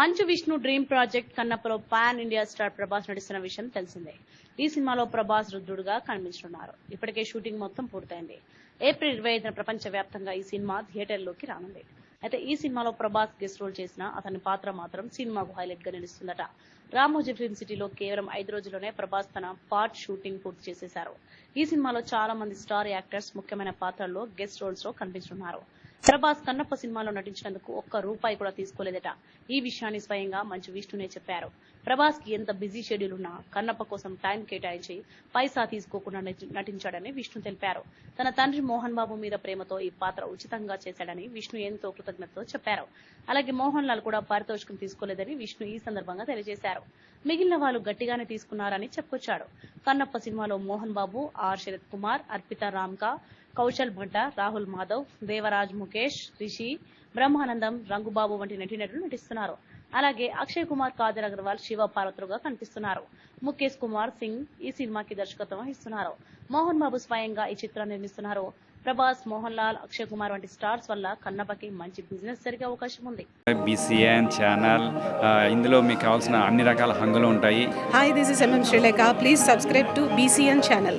మంచు Vishnu dream project కన్నప్పలో pan India star Prabhas నటిస్తున్న విషయం తెలిసిందే. ఈ సినిమాలో ప్రభాస్ రుద్రుడుగా కనిపించనున్నారు. ఇప్పటికే షూటింగ్ మొత్తం పూర్తయింది. ఏప్రిల్ 25న ప్రపంచ వ్యాప్తంగా ఈ సినిమా థియేటర్లోకి రానుంది. అయితే ఈ సినిమాలో ప్రభాస్ గెస్ట్ రోల్ చేసిన అతని పాత్ర మాత్రం సినిమాకు హైలైట్ గా నిలుస్తుందట. రామోజీ ఫిల్మ్ సిటీలో కేవలం 5 రోజుల్లోనే ప్రభాస్ తన పార్ట్ షూటింగ్ పూర్తి చేసేశారు. ఈ సినిమాలో చాలా మంది స్టార్ యాక్టర్స్ ముఖ్యమైన పాత్రల్లో గెస్ట్ రోల్స్ లో కనిపించనున్నారు. ప్రభాస్ కన్నప్ప సినిమాలో నటించినందుకు ఒక్క రూపాయి కూడా తీసుకోలేదట. ఈ విషయాన్ని స్వయంగా మంచు విష్ణునే చెప్పారు. ప్రభాస్ కి ఎంత బిజీ షెడ్యూల్ ఉన్నా కన్నప్ప కోసం టైం కేటాయించి పైసా తీసుకోకుండా నటించాడని విష్ణు తెలిపారు. తన తండ్రి మోహన్ బాబు మీద ప్రేమతో ఈ పాత్ర ఉచితంగా చేశాడని విష్ణు ఎంతో కృతజ్ఞతతో చెప్పారు. అలాగే మోహన్ లాల్ కూడా పారితోషికం తీసుకోలేదని విష్ణు ఈ సందర్భంగా తెలియజేశారు. మిగిలిన వాళ్ళు గట్టిగానే తీసుకున్నారని చెప్పుకొచ్చాడు. కన్నప్ప సినిమాలో మోహన్ బాబు, ఆర్ శరత్ కుమార్, అర్పిత రామ్కా, కౌశల్ భట్ట, రాహుల్ మాధవ్, దేవరాజ్, ముఖేష్, రిషి, బ్రహ్మానందం, రంగుబాబు వంటి నటీనటులు నటిస్తున్నారు. అలాగే అక్షయ్ కుమార్, కాజల్ అగర్వాల్, శివ పార్వతులుగా కనిపిస్తున్నారు. ముఖేష్ కుమార్ సింగ్ ఈ సినిమాకి దర్శకత్వం వహిస్తున్నారు. మోహన్ బాబు స్వయంగా ఈ చిత్రాన్ని నిర్మిస్తున్నారు. ప్రభాస్, మోహన్ లాల్, అక్షయ్ కుమార్ వంటి స్టార్స్ వల్ల కన్నప్పకి మంచి బిజినెస్ జరిగే అవకాశం ఉంది. బీసీఎన్ ఛానల్ ఇందులో మీకు కావాల్సిన అన్ని రకాల హంగులు ఉంటాయి. Hi, this is MM Sri Lanka. Please subscribe to BCN channel.